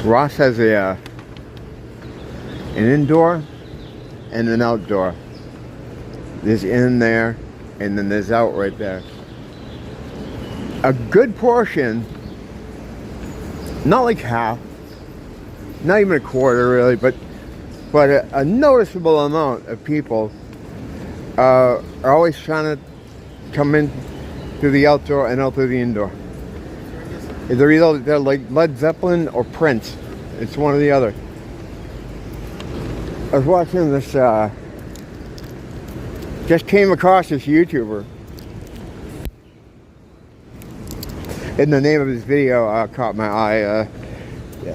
Ross has an indoor and an outdoor. There's in there, and then there's out right there. A good portion, not like half, not even a quarter really, but a noticeable amount of people are always trying to come in through the outdoor and out through the indoor. They're like Led Zeppelin or Prince. It's one or the other. I was watching this, just came across this YouTuber. And the name of his video caught my eye. I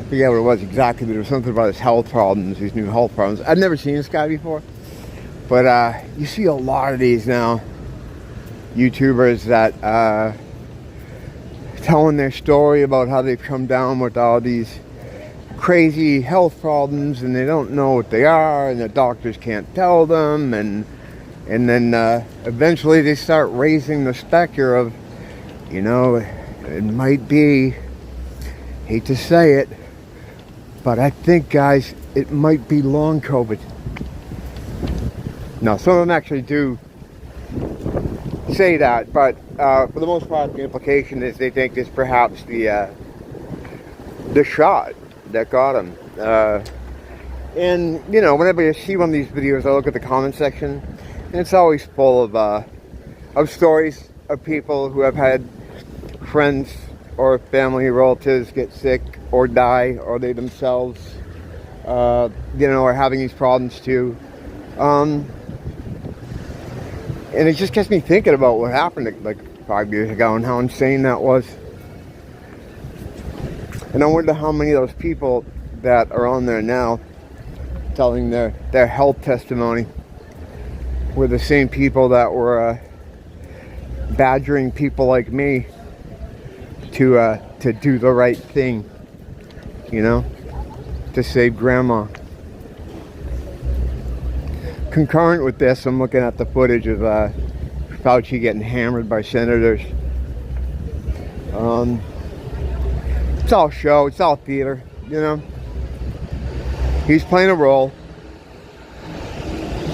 forget what it was exactly, but it was something about his health problems, his new health problems. I'd never seen this guy before. But you see a lot of these now. YouTubers that telling their story about how they've come down with all these crazy health problems and they don't know what they are and the doctors can't tell them, and then eventually they start raising the specter of, you know, it might be, hate to say it, but I think, guys, it might be long COVID. Now, some of them actually do say that, but for the most part, the implication is they think it's perhaps the shot that got them. And you know, whenever I see one of these videos, I look at the comment section, and it's always full of stories of people who have had friends or family relatives get sick or die, or they themselves, you know, are having these problems too. And it just gets me thinking about what happened like 5 years ago and how insane that was. And I wonder how many of those people that are on there now telling their health testimony were the same people that were badgering people like me to do the right thing, you know, to save grandma. Concurrent with this, I'm looking at the footage of Fauci getting hammered by senators. It's all show, it's all theater, you know. He's playing a role,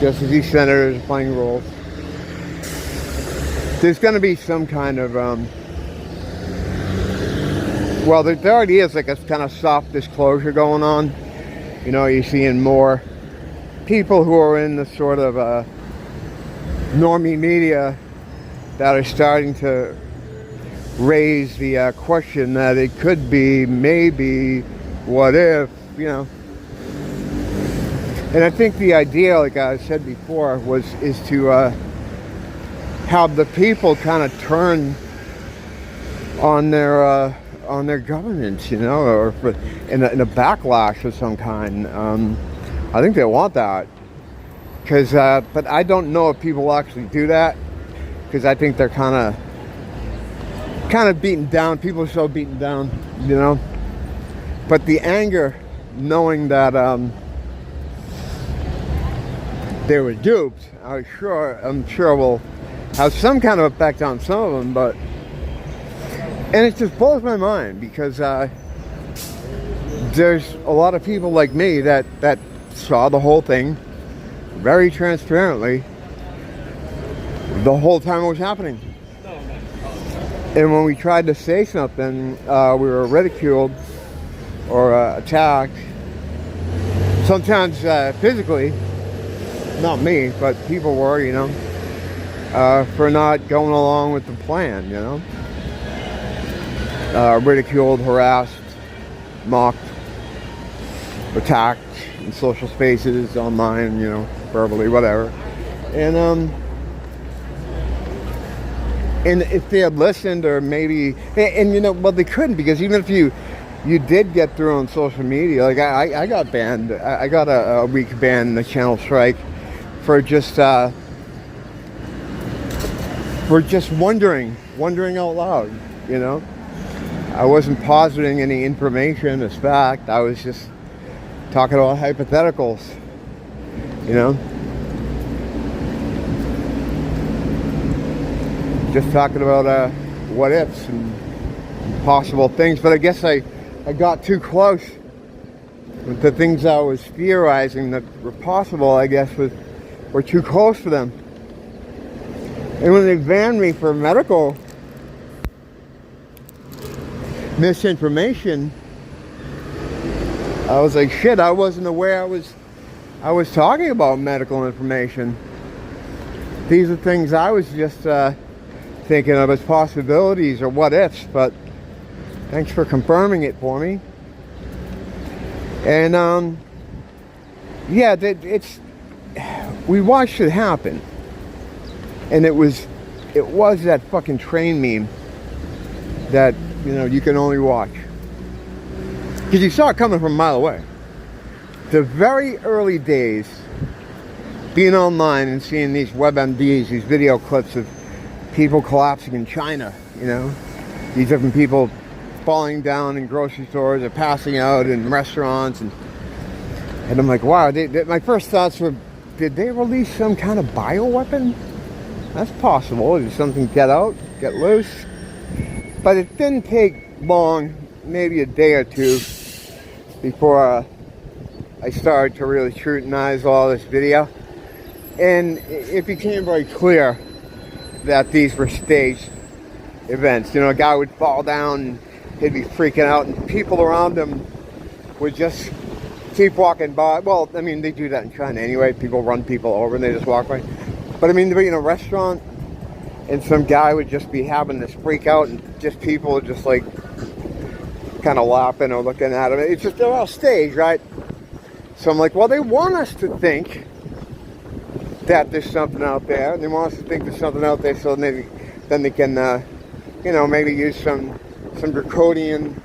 just as these senators are playing roles. There's going to be some kind of, well, there already is like a kind of soft disclosure going on. You know, you're seeing more people who are in the sort of normie media that are starting to raise the question that it could be, maybe, what if, you know. And I think the idea, like I said before, is to have the people kind of turn on their governments, you know, or in a backlash of some kind. I think they want that, because but I don't know if people actually do that, because I think they're kind of beaten down. People are so beaten down, you know. But the anger, knowing that they were duped, I'm sure will have some kind of effect on some of them. But and it just blows my mind, because there's a lot of people like me that saw the whole thing very transparently the whole time it was happening. And when we tried to say something, we were ridiculed or attacked. Sometimes physically, not me, but people were, you know, for not going along with the plan, you know. Ridiculed, harassed, mocked, attacked in social spaces, online, you know, verbally, whatever. And if they had listened, or maybe, and you know, well, they couldn't, because even if you did get through on social media, like I got banned. I got a week ban, the channel strike, for just wondering out loud, you know. I wasn't positing any information as fact. I was just talking about hypotheticals, you know. just talking about what ifs and possible things. But I guess I got too close with the things I was theorizing that were possible. I guess were too close for them. And when they banned me for medical misinformation, I was like, shit, I wasn't aware I was talking about medical information. These are things I was just thinking of as possibilities or what ifs, but thanks for confirming it for me. And yeah, we watched it happen, and it was that fucking train meme that, you know, you can only watch because you saw it coming from a mile away. The very early days, being online and seeing these WebMDs, these video clips of people collapsing in China, you know, these different people falling down in grocery stores or passing out in restaurants, and I'm like, wow, my first thoughts were, did they release some kind of bioweapon? That's possible. Did something get out, get loose? But it didn't take long, maybe a day or two, before I started to really scrutinize all this video. And it became very clear that these were staged events. You know, a guy would fall down and he'd be freaking out, and people around him would just keep walking by. Well, I mean, they do that in China anyway. People run people over and they just walk by. But I mean, to be in a restaurant and some guy would just be having this freak out, and just people would just like kind of laughing or looking at him. It's just, they're all staged, right? So I'm like, well, they want us to think that there's something out there, and they want us to think there's something out there, so maybe then they can, you know, maybe use some draconian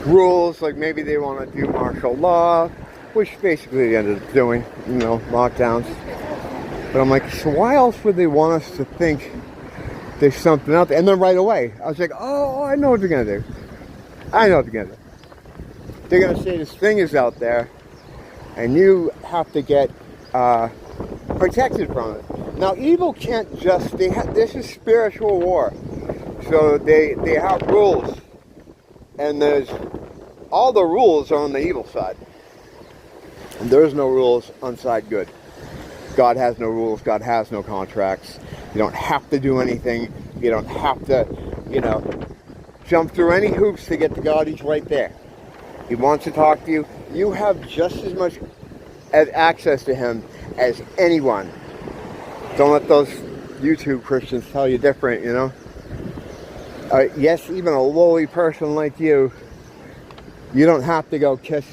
rules, like maybe they want to do martial law, which basically they ended up doing, you know, lockdowns. But I'm like, so why else would they want us to think there's something out there? And then right away, I was like, oh, I know what they're going to do. I know what they're going to do. They're going to say this thing is out there, and you have to get protected from it. Now, evil can't just, this is spiritual war. So they have rules, and all the rules are on the evil side. And there's no rules on side good. God has no rules. God has no contracts. You don't have to do anything. You don't have to, you know, jump through any hoops to get to God. He's right there. He wants to talk to you. You have just as much access to him as anyone. Don't let those YouTube Christians tell you different, you know. Yes, even a lowly person like you don't have to go kiss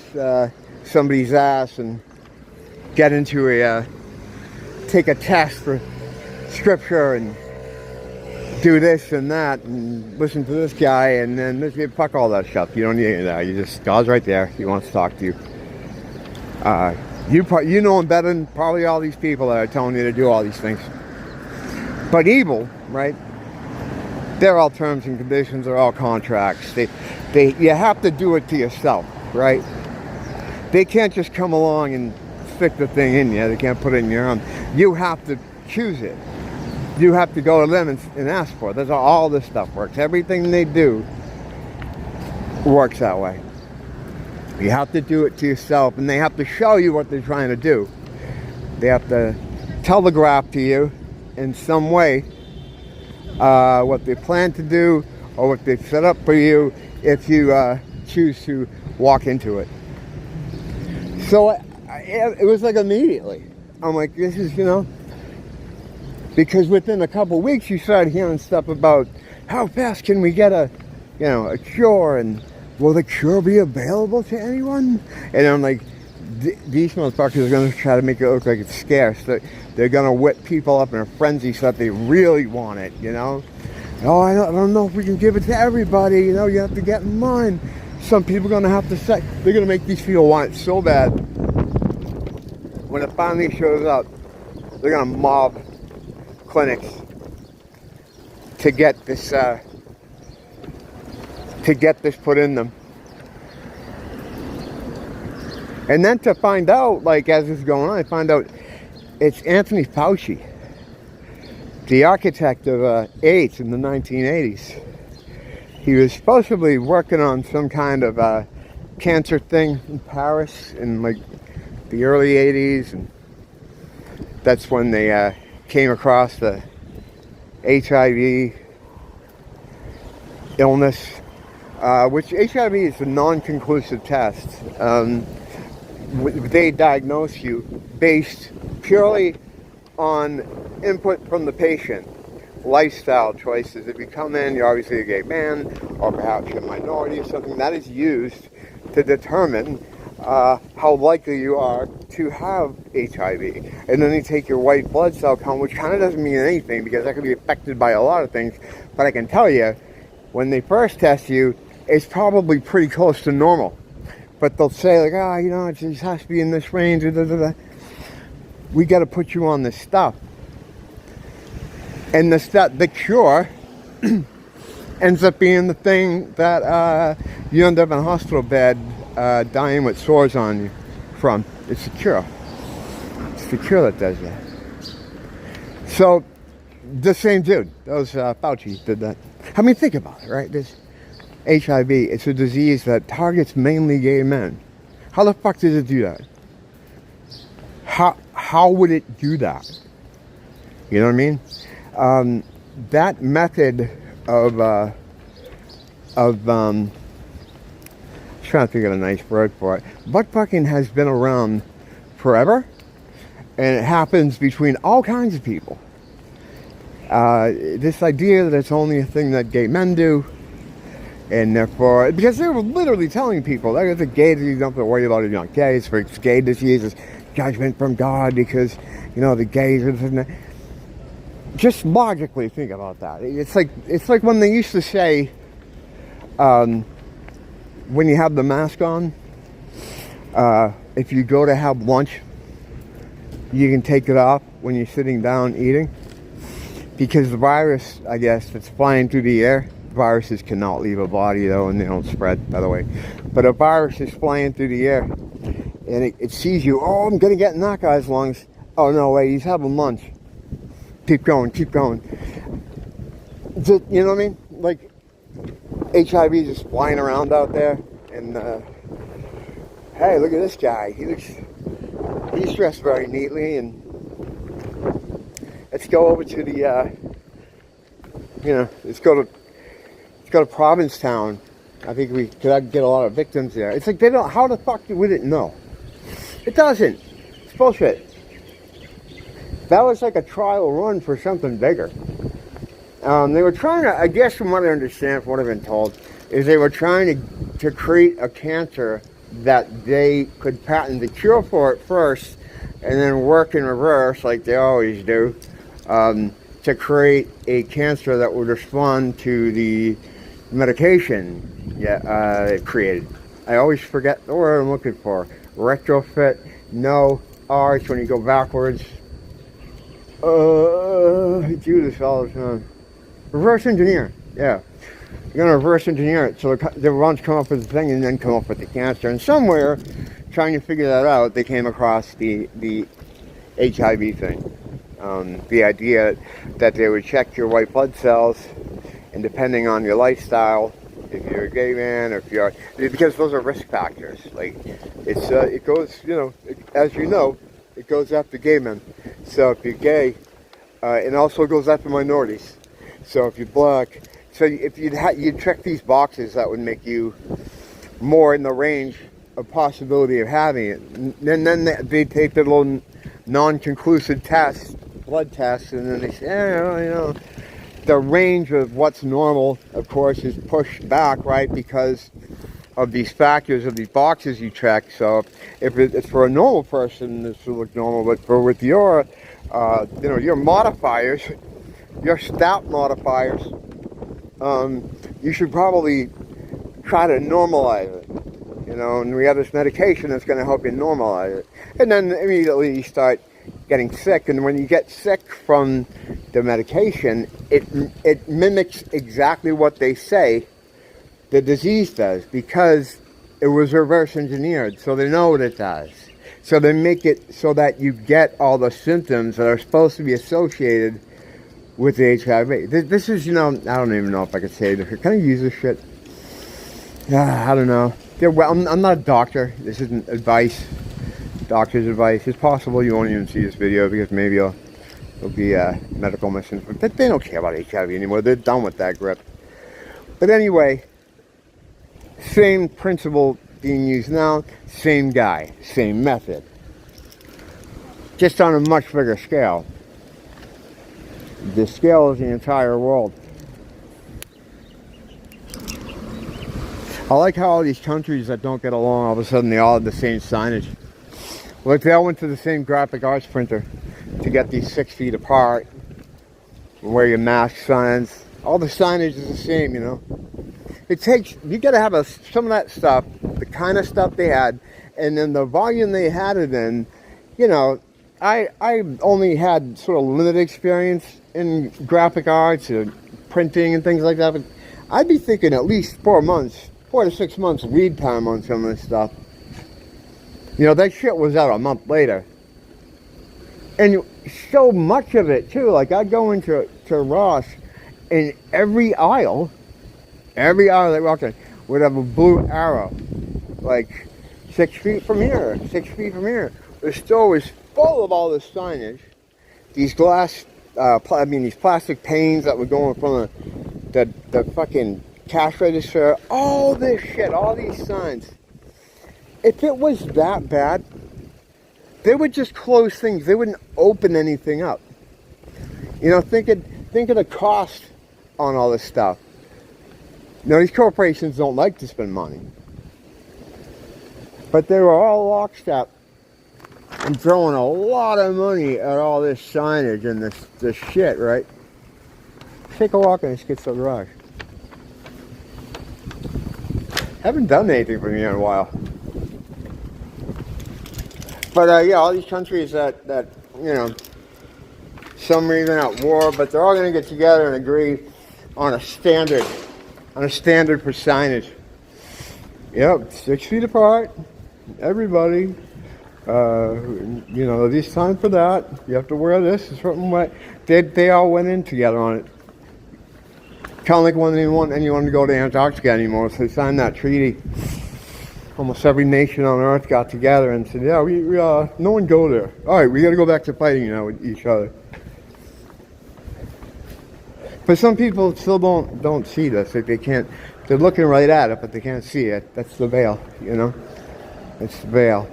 somebody's ass and get into take a test for scripture and do this and that and listen to this guy and then this, fuck all that stuff. You don't need any of that. You just, God's right there. He wants to talk to you. You know him better than probably all these people that are telling you to do all these things. But evil, right? They're all terms and conditions. They're all contracts. You have to do it to yourself, right? They can't just come along and stick the thing in you. They can't put it in your arm. You have to choose it. You have to go to them and ask for it. That's how all this stuff works. Everything they do works that way. You have to do it to yourself, and they have to show you what they're trying to do. They have to telegraph to you in some way what they plan to do or what they've set up for you if you choose to walk into it. So it was like immediately. I'm like, this is, you know, because within a couple weeks you started hearing stuff about how fast can we get a cure, and will the cure be available to anyone? And I'm like, these motherfuckers are going to try to make it look like it's scarce. They're going to whip people up in a frenzy so that they really want it, you know? Oh, I don't know if we can give it to everybody, you know, you have to get in line. Some people are going to have to say, they're going to make these people want it so bad. When it finally shows up, they're going to mob clinics to get this put in them. And then to find out, like, as this is going on, I find out it's Anthony Fauci the architect of AIDS in the 1980s. He was supposedly working on some kind of cancer thing in Paris in like the early 80s, and that's when they came across the HIV illness, which HIV is a non-conclusive test. They diagnose you based purely on input from the patient, lifestyle choices. If you come in, you're obviously a gay man, or perhaps you're a minority or something, that is used to determine how likely you are to have HIV. And then they take your white blood cell count, which kind of doesn't mean anything because that can be affected by a lot of things. But I can tell you, when they first test you, it's probably pretty close to normal. But they'll say, like, it just has to be in this range. We got to put you on this stuff. And the cure ends up being the thing that you end up in a hospital bed dying with sores on you from. It's the cure. It's the cure that does that. So, the same dude, those Fauci did that. I mean, think about it, right? This HIV, it's a disease that targets mainly gay men. How the fuck does it do that? How would it do that? You know what I mean? That method of trying to think of a nice word for it. Butt fucking has been around forever, and it happens between all kinds of people. This idea that it's only a thing that gay men do, and therefore, because they were literally telling people that it's a gay disease, you don't have to worry about it, you're not gay, it's gay disease, it's judgment from God because, the gays are this and that. Just logically think about that. It's like when they used to say, when you have the mask on, if you go to have lunch, you can take it off when you're sitting down eating. Because the virus, I guess, that's flying through the air, viruses cannot leave a body though, and they don't spread, by the way. But a virus is flying through the air, and it sees you. Oh, I'm going to get in that guy's lungs. Oh, no, wait, he's having lunch. Keep going, keep going. You know what I mean? Like, HIV is just flying around out there, and hey, look at this guy. He's dressed very neatly, and let's go over to the, let's go to Provincetown. I think we could get a lot of victims there. It's like they don't, how the fuck would it know? It doesn't. It's bullshit. That was like a trial run for something bigger. They were trying to, I guess from what I understand, from what I've been told, is they were trying to create a cancer that they could patent the cure for it first, and then work in reverse, like they always do, to create a cancer that would respond to the medication created. I always forget the word I'm looking for. Retrofit. No. R is when you go backwards. I do this all the time. Reverse engineer. Yeah. You're going to reverse engineer it. So the ones come up with the thing and then come up with the cancer. And somewhere, trying to figure that out, they came across the HIV thing. The idea that they would check your white blood cells, and depending on your lifestyle, if you're a gay man, or if you're, because those are risk factors. Like, it goes, as you know, it goes after gay men. So if you're gay, it also goes after minorities. So if you're black, so if you'd check these boxes, that would make you more in the range of possibility of having it. And then they take the little non-conclusive test, blood test, and then they say, the range of what's normal, of course, is pushed back, right, because of these factors, of these boxes you check. So if it's for a normal person, this will look normal, but with your, your modifiers, your stat modifiers, you should probably try to normalize it, and we have this medication that's going to help you normalize it. And then immediately you start getting sick, and when you get sick from the medication, it mimics exactly what they say the disease does, because it was reverse engineered, so they know what it does. So they make it so that you get all the symptoms that are supposed to be associated with the HIV. This is, you know, I don't even know if I could say this. Can I use this shit? I don't know. Yeah, well, I'm not a doctor. This isn't advice. Doctor's advice. It's possible you won't even see this video because maybe it'll be medical misinformation. But they don't care about HIV anymore. They're done with that grip. But anyway, same principle being used now. Same guy. Same method. Just on a much bigger scale. The scale is the entire world. I like how all these countries that don't get along, all of a sudden they all have the same signage. Like they all went to the same graphic arts printer to get these 6 feet apart. Wear your mask signs. All the signage is the same, you know. It takes, you gotta have some of that stuff, the kind of stuff they had, and then the volume they had it in, you know, I only had sort of limited experience in graphic arts and printing and things like that, but I'd be thinking at least 4 to 6 months lead time on some of this stuff. You know, that shit was out a month later. And so much of it too, like I'd go into Ross and every aisle that walked in would have a blue arrow. Like 6 feet from here, 6 feet from here. The store was full of all this signage. These glass, these plastic panes that would go in front of the fucking cash register. All this shit, all these signs. If it was that bad, they would just close things. They wouldn't open anything up. You know, think of the cost on all this stuff. Now, these corporations don't like to spend money. But they were all lockstep and throwing a lot of money at all this signage and this shit, right? Take a walk in this Schizo Garage. Haven't done anything for me in a while. But yeah, all these countries that you know, some reason at war, but they're all going to get together and agree on a standard for signage. Yep, 6 feet apart, everybody. You know, this time for that, you have to wear this a certain way. They all went in together on it. Kind of like when they didn't want anyone to go to Antarctica anymore, so they signed that treaty. Almost every nation on Earth got together and said, yeah, we no one go there. All right, we got to go back to fighting now with each other. But some people still don't see this. They can't. They're looking right at it, but they can't see it. That's the veil, you know. It's the veil.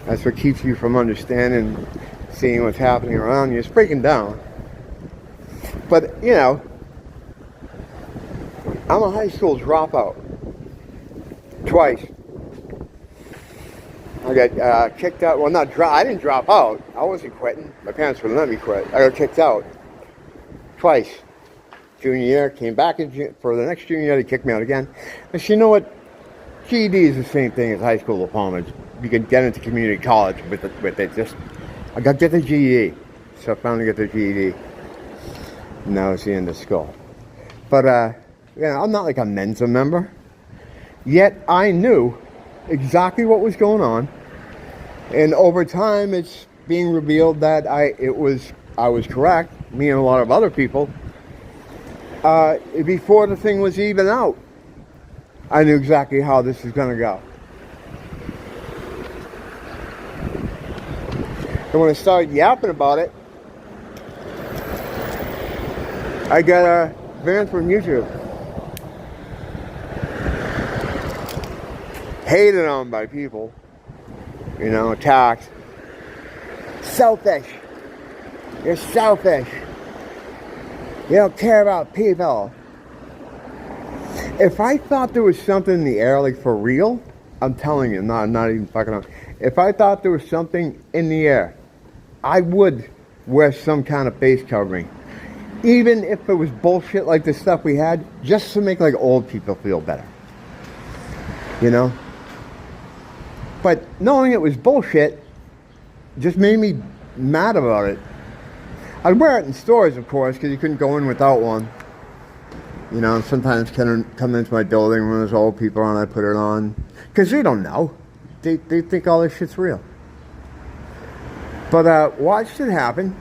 That's what keeps you from understanding, seeing what's happening around you. It's breaking down. But you know, I'm a high school dropout. Twice. I got kicked out. Well, I didn't drop out. I wasn't quitting. My parents wouldn't let me quit. I got kicked out. Twice. Junior year, came back for the next junior year, they kicked me out again. But you know what? GED is the same thing as high school diploma. You can get into community college with it. I got to get the GED. So I finally got the GED. Now it's the end of school. But, you know, I'm not like a Mensa member. Yet I knew exactly what was going on. And over time, it's being revealed that I was correct, me and a lot of other people. Before the thing was even out, I knew exactly how this is going to go. And when I started yapping about it, I got a ban from YouTube. Hated on by people. You know, attacked. Selfish. You're selfish. You don't care about people. If I thought there was something in the air, like for real, I'm telling you, not even fucking up. If I thought there was something in the air, I would wear some kind of face covering. Even if it was bullshit like the stuff we had, just to make like old people feel better. You know? But knowing it was bullshit just made me mad about it. I'd wear it in stores, of course, because you couldn't go in without one. You know, sometimes come into my building when there's old people and I put it on. Because they don't know. They think all this shit's real. But watched it happen.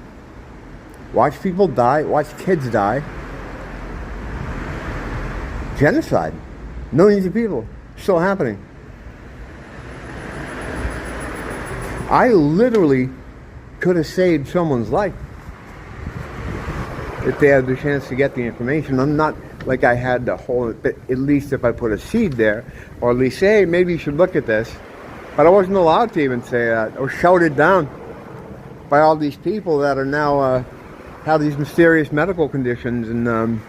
Watch people die. Watch kids die. Genocide. Millions of people. Still happening. I literally could have saved someone's life if they had the chance to get the information. I'm not like I had the whole, but at least if I put a seed there, or at least say, hey, maybe you should look at this. But I wasn't allowed to even say that, or shout it down by all these people that are now have these mysterious medical conditions, and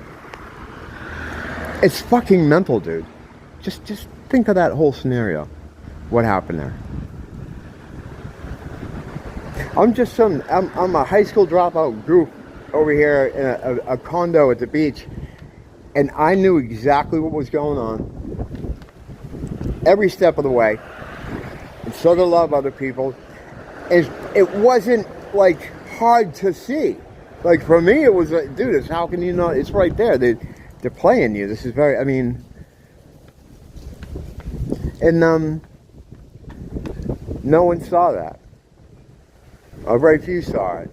it's fucking mental, dude. Just think of that whole scenario. What happened there? I'm a high school dropout group over here in a condo at the beach, and I knew exactly what was going on every step of the way, and so to love other people. It wasn't like hard to see. Like for me, it was like, dude, how can you not? It's right there. They're playing you. This is very. I mean, and no one saw that. Or very few saw it.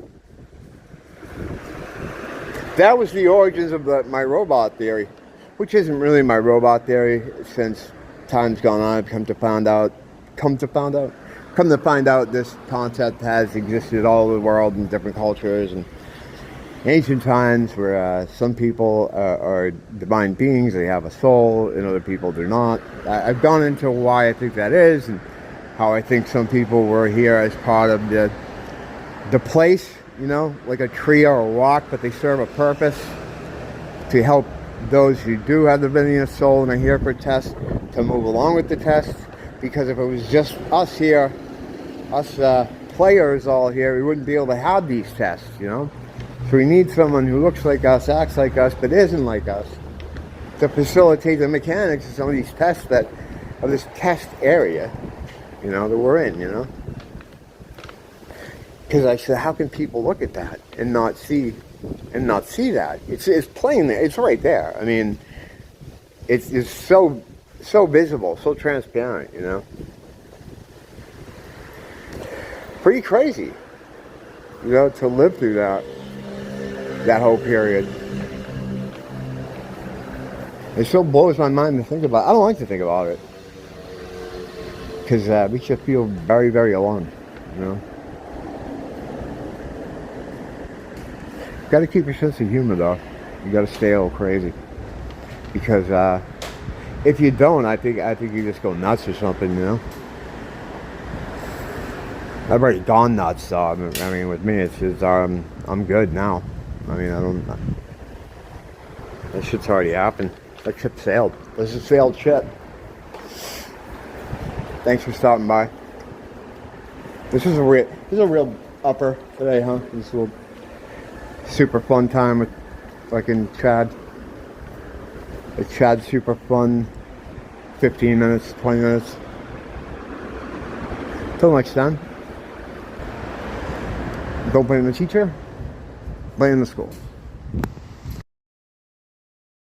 That was the origins of my robot theory, which isn't really my robot theory since time's gone on. I've come to find out, this concept has existed all over the world in different cultures and ancient times, where some people are divine beings, they have a soul, and other people do not. I've gone into why I think that is, and how I think some people were here as part of the place, you know, like a tree or a rock, but they serve a purpose to help those who do have the divinity of soul and are here for tests to move along with the test. Because if it was just us here, players all here, we wouldn't be able to have these tests, you know. So we need someone who looks like us, acts like us, but isn't like us, to facilitate the mechanics of some of these tests of this test area, you know, that we're in, you know. Because I said, how can people look at that and not see that? It's plain there. It's right there. I mean, it's so visible, so transparent, you know. Pretty crazy, you know, to live through that whole period. It still blows my mind to think about. I don't like to think about it, because we should feel very, very alone, you know. Got to keep your sense of humor, though. You got to stay a little crazy, because if you don't, I think you just go nuts or something, you know. I've already gone nuts, though. I mean, with me, it's just I'm good now. I mean, that shit's already happened. That ship sailed. This is a sailed ship. Thanks for stopping by. This is a real upper today, huh? This little super fun time with fucking Chad. It's Chad super fun. 15 minutes, 20 minutes. Till next time. Don't blame the teacher. Blame the school.